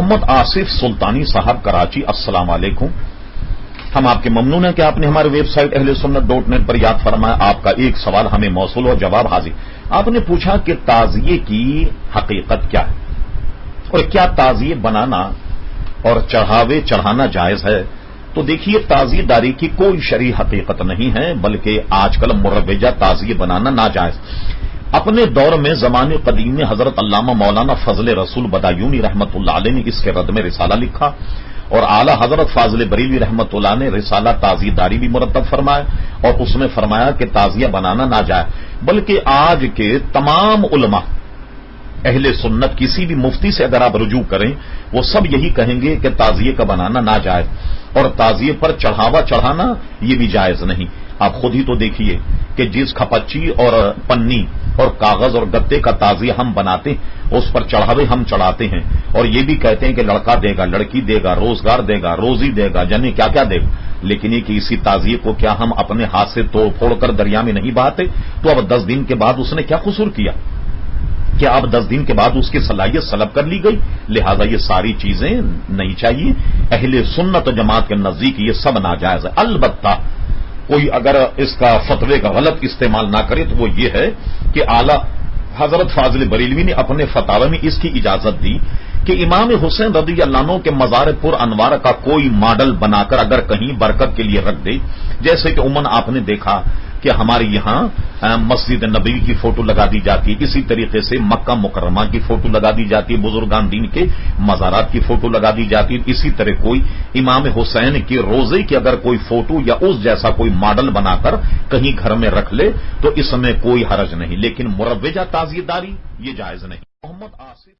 محمد آصف سلطانی صاحب کراچی، السلام علیکم۔ ہم آپ کے ممنون ہیں کہ آپ نے ہماری ویب سائٹ اہلسنت.net پر یاد فرمایا۔ آپ کا ایک سوال ہمیں موصول اور جواب حاضر۔ آپ نے پوچھا کہ تعزیے کی حقیقت کیا ہے اور کیا تعزیے بنانا اور چڑھاوے چڑھانا جائز ہے؟ تو دیکھیے، تعزیے داری کی کوئی شرعی حقیقت نہیں ہے، بلکہ آج کل مروجہ تعزیے بنانا ناجائز۔ اپنے دور میں زمانے قدیم میں حضرت علامہ مولانا فضل رسول بدایونی رحمت اللہ علیہ نے اس کے رد میں رسالہ لکھا، اور اعلی حضرت فاضل بریلوی رحمت اللہ نے رسالہ تعزیہ داری بھی مرتب فرمایا، اور اس میں فرمایا کہ تعزیہ بنانا ناجائز، بلکہ آج کے تمام علماء اہل سنت کسی بھی مفتی سے اگر آپ رجوع کریں، وہ سب یہی کہیں گے کہ تعزیے کا بنانا ناجائز، اور تعزیے پر چڑھاوا چڑھانا یہ بھی جائز نہیں۔ آپ خود ہی تو دیکھیے کہ جس کھپچی اور پنی اور کاغذ اور گتے کا تعزیہ ہم بناتے ہیں، اس پر چڑھاوے ہم چڑھاتے ہیں، اور یہ بھی کہتے ہیں کہ لڑکا دے گا، لڑکی دے گا، روزگار دے گا، روزی دے گا، جانے کیا کیا دے گا، لیکن یہ کہ اسی تعزیے کو کیا ہم اپنے ہاتھ سے توڑ پھوڑ کر دریا میں نہیں بہاتے؟ تو اب 10 دن کے بعد اس نے کیا قصور کیا کہ اب 10 دن کے بعد اس کی صلاحیت سلب کر لی گئی؟ لہذا یہ ساری چیزیں نہیں چاہیے۔ اہل سنت جماعت کے نزدیک یہ سب ناجائز ہے۔ البتہ کوئی اگر اس کا فتوے کا غلط استعمال نہ کرے تو وہ یہ ہے کہ اعلی حضرت فاضل بریلوی نے اپنے فتاوی میں اس کی اجازت دی کہ امام حسین رضی اللہ عنہ کے مزار پر انوار کا کوئی ماڈل بنا کر اگر کہیں برکت کے لیے رکھ دے، جیسے کہ عموماً آپ نے دیکھا کہ ہمارے یہاں مسجد نبوی کی فوٹو لگا دی جاتی ہے، اسی طریقے سے مکہ مکرمہ کی فوٹو لگا دی جاتی ہے، بزرگان دین کے مزارات کی فوٹو لگا دی جاتی ہے، اسی طرح کوئی امام حسین کے روزے کی اگر کوئی فوٹو یا اس جیسا کوئی ماڈل بنا کر کہیں گھر میں رکھ لے تو اس میں کوئی حرج نہیں، لیکن مروجہ تعزیہ داری یہ جائز نہیں۔ محمد آصف